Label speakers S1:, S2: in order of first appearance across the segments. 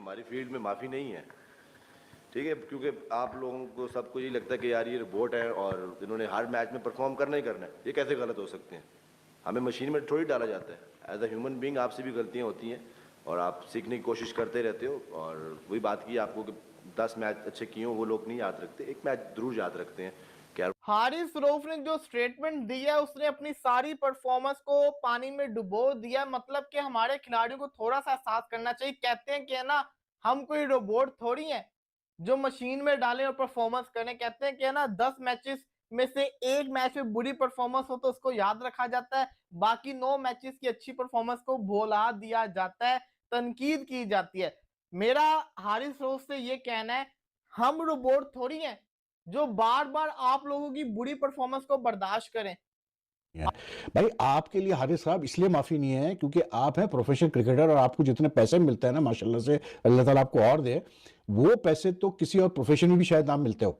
S1: हमारी फील्ड में माफ़ी नहीं है, ठीक है, क्योंकि आप लोगों को सबको यही लगता है कि यार ये रोबोट है और इन्होंने हर मैच में परफॉर्म करना ही करना है। ये कैसे गलत हो सकते हैं? हमें मशीन में थोड़ी डाला जाता है। एज अ ह्यूमन बीइंग आपसे भी गलतियाँ होती हैं और आप सीखने की कोशिश करते रहते हो। और वही बात की आपको कि 10 मैच अच्छे किए हों वो लोग नहीं याद रखते, एक मैच जरूर याद रखते हैं। क्या
S2: हारिस रऊफ ने जो स्टेटमेंट दिया उसने अपनी सारी परफॉर्मेंस को पानी में डुबो दिया। मतलब कि हमारे खिलाड़ियों को थोड़ा सा एहसास करना चाहिए। कहते हैं कि ना हम कोई रोबोट थोड़ी हैं जो मशीन में डालें और परफॉर्मेंस करें। कहते हैं कि ना 10 मैचेस में से एक मैच में बुरी परफॉर्मेंस हो तो उसको याद रखा जाता है, बाकी 9 मैचेस की अच्छी परफॉर्मेंस को भुला दिया जाता है, तनकीद की जाती है। मेरा हारिस रऊफ से ये कहना है, हम रोबोट थोड़ी हैं जो बार बार आप लोगों की बुरी परफॉर्मेंस को बर्दाश्त करें।
S3: भाई आपके लिए हारिस साहब इसलिए माफी नहीं है क्योंकि आप हैं प्रोफेशनल क्रिकेटर और आपको जितने पैसे मिलते हैं ना माशाल्लाह से अल्लाह ताला आपको और दे, वो पैसे तो किसी और प्रोफेशन में भी शायद ना मिलते हो।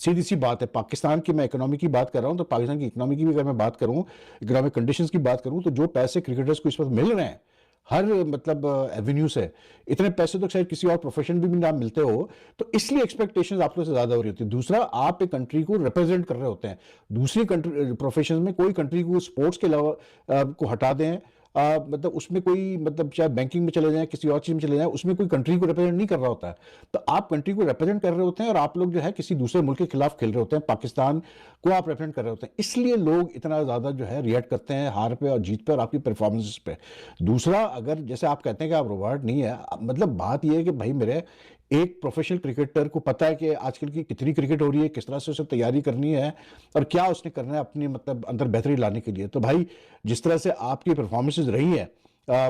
S3: सीधी सी बात है। पाकिस्तान की मैं इकोनॉमी की बात कर रहा हूं तो पाकिस्तान की इकोनॉमी की भी अगर मैं बात करूं, इकोनॉमिक कंडीशंस की बात करूं, तो जो पैसे क्रिकेटर्स को इस वक्त मिल रहे हैं हर मतलब एवेन्यू से, इतने पैसे तो शायद किसी और प्रोफेशन भी ना मिलते हो। तो इसलिए एक्सपेक्टेशंस आप लोग से ज्यादा हो रही होती है। दूसरा, आप एक कंट्री को रिप्रेजेंट कर रहे होते हैं। दूसरी कंट्री प्रोफेशन में कोई कंट्री को स्पोर्ट्स के अलावा को हटा दें, मतलब उसमें कोई मतलब चाहे बैंकिंग में चले जाएं, किसी और चीज में चले जाएं, उसमें कोई कंट्री को रिप्रेजेंट नहीं कर रहा होता है। तो आप कंट्री को रिप्रेजेंट कर रहे होते हैं और आप लोग जो है किसी दूसरे मुल्क के खिलाफ खेल रहे होते हैं, पाकिस्तान को आप रिप्रेजेंट कर रहे होते हैं। इसलिए लोग इतना ज्यादा जो है रिएक्ट करते हैं हार पे और जीत पे और आपकी परफॉर्मेंस पे। दूसरा, अगर जैसे आप कहते हैं कि आप रोबोट नहीं है, मतलब बात यह है कि भाई मेरे एक प्रोफेशनल क्रिकेटर को पता है कि आजकल की कितनी क्रिकेट हो रही है, किस तरह से उसे तैयारी करनी है और क्या उसने करना है अपनी मतलब अंदर बेहतरी लाने के लिए। तो भाई जिस तरह से आपकी परफॉर्मेंसेज रही है,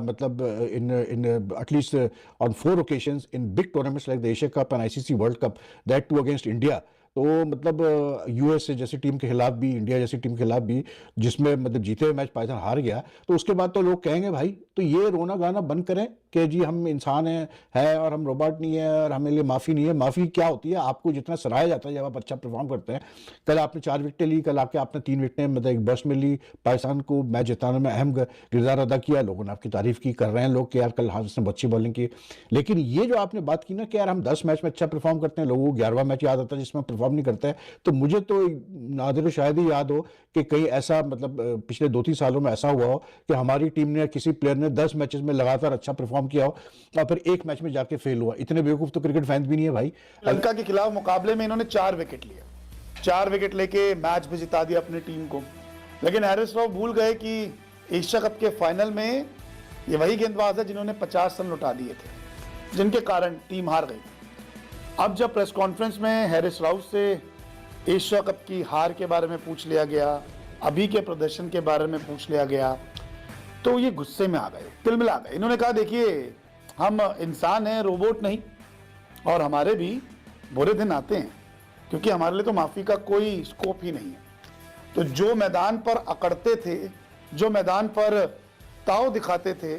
S3: मतलब in in at least on 4 occasions in big tournaments like the Asia Cup and ICC World Cup, that too against India, तो मतलब यूएसए जैसी टीम के खिलाफ भी, इंडिया जैसी टीम के खिलाफ भी, जिसमें मतलब जीते हुए मैच पाकिस्तान हार गया, तो उसके बाद तो लोग कहेंगे भाई तो ये रोना गाना बंद करें कि जी हम इंसान हैं और हम रोबोट नहीं है और हमें लिए माफ़ी नहीं है। माफ़ी क्या होती है? आपको जितना सराहा जाता है जब आप अच्छा परफॉर्म करते हैं। कल आपने 4 विकेटें ली, कल आके आपने 3 विकेटें मतलब एक बर्स्ट में ली, पाकिस्तान को मैच जिताने में अहम किरदार अदा किया। लोगों ने आपकी तारीफ की, कर रहे हैं लोग कि यार कल हारिस ने अच्छी बॉलिंग की। लेकिन ये जो आपने बात की ना कि यार हम 10 मैच में अच्छा परफॉर्म करते हैं, लोगों को 11वां मैच याद आता है जिसमें परफॉर्म नहीं करता है, तो मुझे तो नादिर शायद ही याद हो कि कहीं ऐसा मतलब पिछले 2-3 सालों में ऐसा हुआ हो कि हमारी टीम ने, किसी प्लेयर ने 10 मैचेस में लगातार अच्छा परफॉर्म किया हो और फिर एक मैच में जाके फेल हुआ। इतने बेवकूफ तो क्रिकेट फैंस भी नहीं है भाई।
S4: श्रीलंका के खिलाफ मुकाबले में इन्होंने 4 विकेट लिए, 4 विकेट लेके मैच भी जिता दिया अपनी टीम को। लेकिन हारिस राव भूल गए कि एशिया कप के फाइनल में ये वही गेंदबाज है जिन्होंने 50 रन लौटा दिए थे, जिनके कारण टीम हार गई। अब जब प्रेस कॉन्फ्रेंस में हारिस राव से एशिया कप की हार के बारे में पूछ लिया गया, अभी के प्रदर्शन के बारे में पूछ लिया गया, तो ये गुस्से में आ गए, तिलमिला गए। इन्होंने कहा देखिए हम इंसान हैं, रोबोट नहीं, और हमारे भी बुरे दिन आते हैं क्योंकि हमारे लिए तो माफ़ी का कोई स्कोप ही नहीं है। तो जो मैदान पर अकड़ते थे, जो मैदान पर ताव दिखाते थे,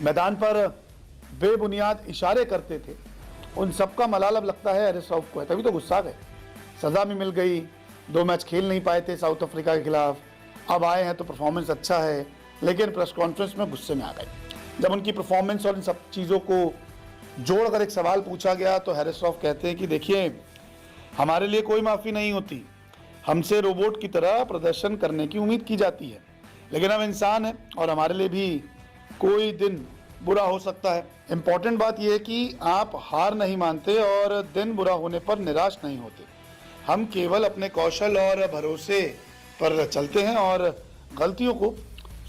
S4: मैदान पर बेबुनियाद इशारे करते थे, उन सबका मलाल अब लगता है हारिस राव को है। तभी तो गुस्सा गए, सज़ा भी मिल गई, 2 मैच खेल नहीं पाए थे साउथ अफ्रीका के खिलाफ, अब आए हैं तो परफॉर्मेंस अच्छा है, लेकिन प्रेस कॉन्फ्रेंस में गुस्से में आ गए। जब उनकी परफॉर्मेंस और इन सब चीज़ों को जोड़कर एक सवाल पूछा गया तो हारिस राव कहते हैं कि देखिए हमारे लिए कोई माफ़ी नहीं होती, हमसे रोबोट की तरह प्रदर्शन करने की उम्मीद की जाती है, लेकिन हम इंसान हैं और हमारे लिए भी कोई दिन बुरा हो सकता है। इम्पॉर्टेंट बात यह है कि आप हार नहीं मानते और दिन बुरा होने पर निराश नहीं होते। हम केवल अपने कौशल और भरोसे पर चलते हैं और गलतियों को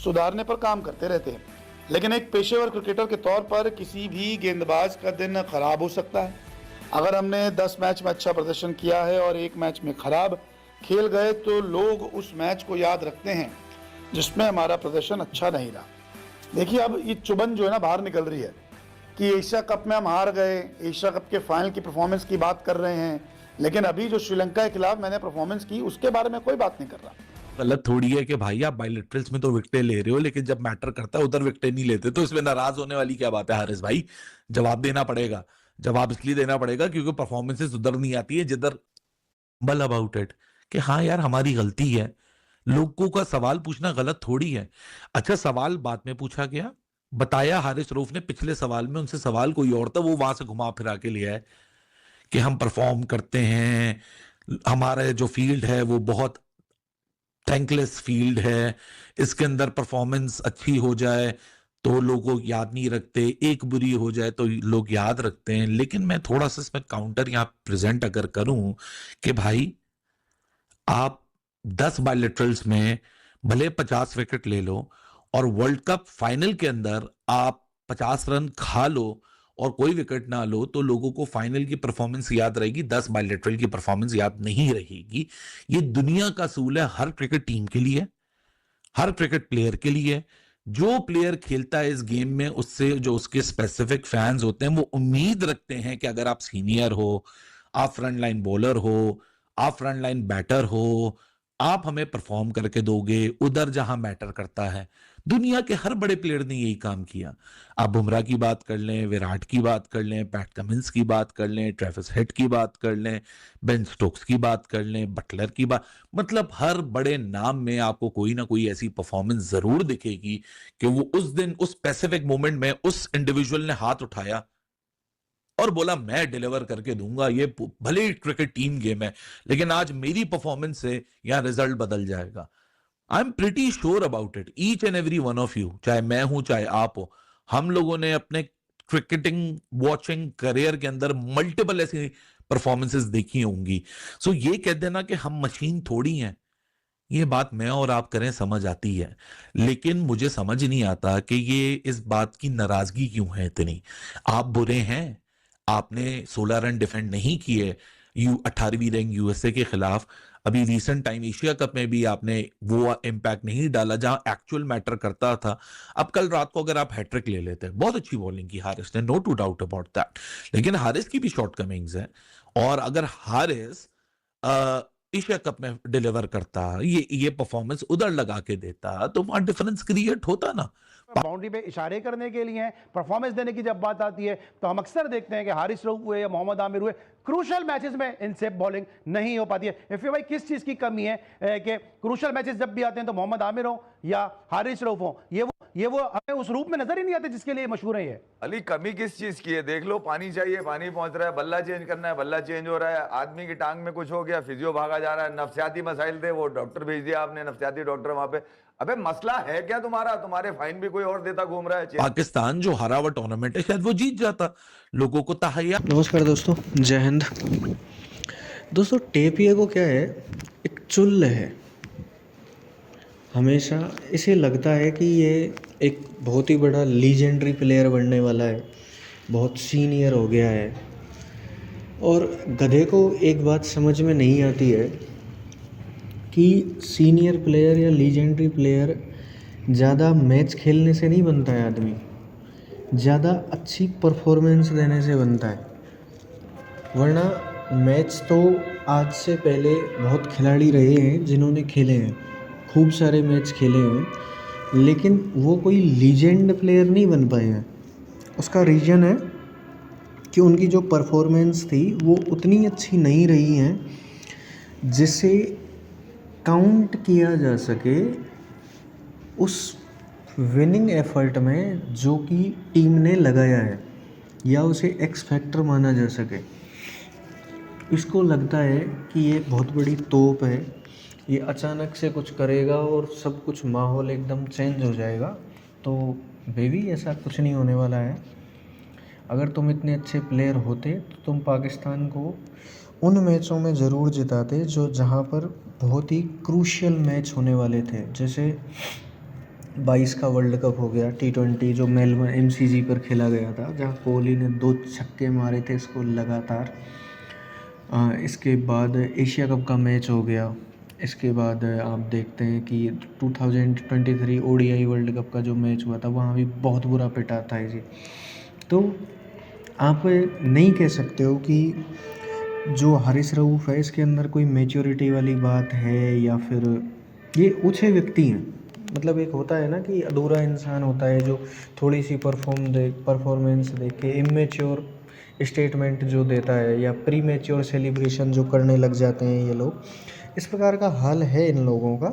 S4: सुधारने पर काम करते रहते हैं। लेकिन एक पेशेवर क्रिकेटर के तौर पर किसी भी गेंदबाज का दिन खराब हो सकता है। अगर हमने 10 मैच में अच्छा प्रदर्शन किया है और एक मैच में खराब खेल गए तो लोग उस मैच को याद रखते हैं जिसमें हमारा प्रदर्शन अच्छा नहीं रहा। देखिए अब ये चुभन जो है ना बाहर निकल रही है कि एशिया कप में हम हार गए, एशिया कप के फाइनल की परफॉर्मेंस की बात कर रहे हैं, लेकिन अभी जो श्रीलंका के खिलाफ मैंने परफॉर्मेंस की उसके बारे में कोई बात नहीं कर रहा।
S5: गलत थोड़ी है कि भाई आप बायलैटरल्स में तो विकेटें ले रहे हो लेकिन जब मैटर करता है उधर विकेटें नहीं लेते, तो इसमें नाराज होने वाली क्या बात है हारिस भाई? जवाब देना पड़ेगा। जवाब इसलिए देना पड़ेगा क्योंकि परफॉर्मेंसेस उधर नहीं आती है जिधर बल अबाउट इट कि हाँ यार हमारी गलती है। लोगों का सवाल पूछना गलत थोड़ी है। अच्छा सवाल बाद में पूछा गया, बताया हारिस रऊफ ने पिछले सवाल में, उनसे सवाल कोई और था, वो वहां से घुमा फिरा के लिया है कि हम परफॉर्म करते हैं, हमारा जो फील्ड है वो बहुत थैंकलेस फील्ड है, इसके अंदर परफॉर्मेंस अच्छी हो जाए तो लोगों याद नहीं रखते, एक बुरी हो जाए तो लोग याद रखते हैं। लेकिन मैं थोड़ा सा इसमें काउंटर यहां प्रेजेंट अगर करूं कि भाई आप 10 बायलेटरल्स में भले 50 विकेट ले लो और वर्ल्ड कप फाइनल के अंदर आप 50 रन खा लो और कोई विकेट ना लो, तो लोगों को फाइनल की परफॉर्मेंस याद रहेगी, 10 बायलेटरल की परफॉर्मेंस याद नहीं रहेगी। ये दुनिया का असूल है हर क्रिकेट टीम के लिए, हर क्रिकेट प्लेयर के लिए। जो प्लेयर खेलता है इस गेम में, उससे जो उसके स्पेसिफिक फैंस होते हैं वो उम्मीद रखते हैं कि अगर आप सीनियर हो, आप फ्रंट लाइन बॉलर हो, आप फ्रंट लाइन बैटर हो, आप हमें परफॉर्म करके दोगे उधर जहां मैटर करता है। दुनिया के हर बड़े प्लेयर ने यही काम किया। आप बुमराह की बात कर लें, विराट की बात कर लें, पैट कमिंस की बात कर लें, ट्रेविस हेड की बात कर लें, बेन स्टोक्स की बात कर लें, बटलर की बात, मतलब हर बड़े नाम में आपको कोई ना कोई ऐसी परफॉर्मेंस जरूर दिखेगी कि वो उस दिन उस स्पेसिफिक मोमेंट में उस इंडिविजुअल ने हाथ उठाया और बोला मैं डिलीवर करके दूंगा। ये भले ही क्रिकेट टीम गेम है, लेकिन आज मेरी परफॉर्मेंस से यहां रिजल्ट बदल जाएगा। I am pretty sure about it, each and every one of you, चाहे मैं हूं चाहे आप हो, हम लोगों ने अपने क्रिकेटिंग वॉचिंग करियर के अंदर मल्टीपल ऐसी परफॉर्मेंसेस देखी होंगी। सो ये कह देना कि हम मशीन थोड़ी हैं, ये बात मैं और आप करें समझ आती है, लेकिन मुझे समझ नहीं आता कि ये इस बात की नाराजगी क्यों है इतनी। आप बुरे हैं, आपने 16 रन डिफेंड नहीं किए 18वीं रैंक यूएसए के खिलाफ। अभी रिसेंट टाइम एशिया कप में भी आपने वो इम्पैक्ट नहीं डाला जहां एक्चुअल मैटर करता था। अब कल रात को अगर आप हैट्रिक ले लेते, बहुत अच्छी बॉलिंग की हारिस ने, no to doubt about that, लेकिन हारिस की भी शॉर्टकमिंग्स हैं। और अगर हारिस एशिया कप में डिलीवर करता, ये परफॉर्मेंस उधर लगा के देता, तो वहां डिफरेंस क्रिएट होता ना।
S3: बाउंड्री पे इशारे करने के लिए हैं, परफॉर्मेंस देने की जब बात आती है तो हम अक्सर देखते हैं कि हारिस रऊफ हुए या मोहम्मद आमिर हुए, क्रूशल मैचेस में इनसे बॉलिंग नहीं हो पाती है। इफी भाई किस चीज की कमी है कि क्रूशल मैचेस जब भी आते हैं तो मोहम्मद आमिर हो या हारिस रऊफ हो, ये वो हमें उस रूप में नजर ही नहीं आते जिसके लिए मशहूर है ये।
S6: अली कमी किस चीज की है? देख लो, पानी चाहिए, पानी पहुंच रहा है, बल्ला चेंज करना है, बल्ला चेंज हो रहा है, आदमी की टांग में कुछ हो गया, फिजियो भागा जा रहा है, नफ्सियाती मसाइल थे, वो डॉक्टर भेज दिया आपने, नफ्सियाती डॉक्टर वहां पे। अबे मसला है क्या तुम्हारा? तुम्हारे फाइन भी कोई और देता घूम रहा है।
S5: पाकिस्तान जो हारा हुआ टूर्नामेंट है शायद वो जीत जाता, लोगों को तहैया।
S7: नमस्कार दोस्तों, जय हिंद। दोस्तों टेपिया को क्या है, एक चुल्ल है। हमेशा इसे लगता है कि ये एक बहुत ही बड़ा लीजेंडरी प्लेयर बनने वाला है, बहुत सीनियर हो गया है। और गधे को एक बात समझ में नहीं आती है कि सीनियर प्लेयर या लीजेंडरी प्लेयर ज़्यादा मैच खेलने से नहीं बनता है आदमी, ज़्यादा अच्छी परफॉर्मेंस देने से बनता है। वरना मैच तो आज से पहले बहुत खिलाड़ी रहे हैं जिन्होंने खेले हैं, खूब सारे मैच खेले हैं, लेकिन वो कोई लीजेंड प्लेयर नहीं बन पाए हैं। उसका रीज़न है कि उनकी जो परफॉर्मेंस थी वो उतनी अच्छी नहीं रही हैं जिसे काउंट किया जा सके उस विनिंग एफर्ट में जो कि टीम ने लगाया है, या उसे एक्स फैक्टर माना जा सके। इसको लगता है कि ये बहुत बड़ी तोप है, ये अचानक से कुछ करेगा और सब कुछ माहौल एकदम चेंज हो जाएगा। तो बेबी ऐसा कुछ नहीं होने वाला है। अगर तुम इतने अच्छे प्लेयर होते तो तुम पाकिस्तान को उन मैचों में ज़रूर जिताते जो जहाँ पर बहुत ही क्रूशियल मैच होने वाले थे। जैसे 22 का वर्ल्ड कप हो गया, T20 जो मेलबर्न MCG पर खेला गया था, जहाँ कोहली ने 2 छक्के मारे थे इसको लगातार। इसके बाद एशिया कप का मैच हो गया। इसके बाद आप देखते हैं कि 2023 ODI वर्ल्ड कप का जो मैच हुआ था वहाँ भी बहुत बुरा पिटा था जी। तो आप नहीं कह सकते हो कि जो हारिस रऊफ है इसके अंदर कोई मैच्योरिटी वाली बात है, या फिर ये ऊँचे व्यक्ति हैं। मतलब एक होता है ना कि अधूरा इंसान होता है जो थोड़ी सी परफॉर्मेंस देख के इमेच्योर स्टेटमेंट जो देता है, या प्री मैच्योर सेलिब्रेशन जो करने लग जाते हैं ये लोग। इस प्रकार का हाल है इन लोगों का।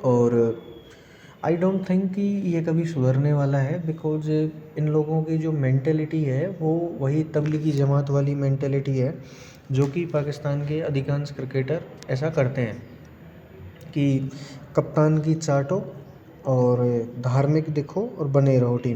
S7: और आई डोंट थिंक कि ये कभी सुधरने वाला है, बिकॉज इन लोगों की जो मेंटेलिटी है वो वही तबलीगी जमात वाली मेंटेलिटी है जो कि पाकिस्तान के अधिकांश क्रिकेटर ऐसा करते हैं कि कप्तान की चाटो और धार्मिक दिखो और बने रहो टीम।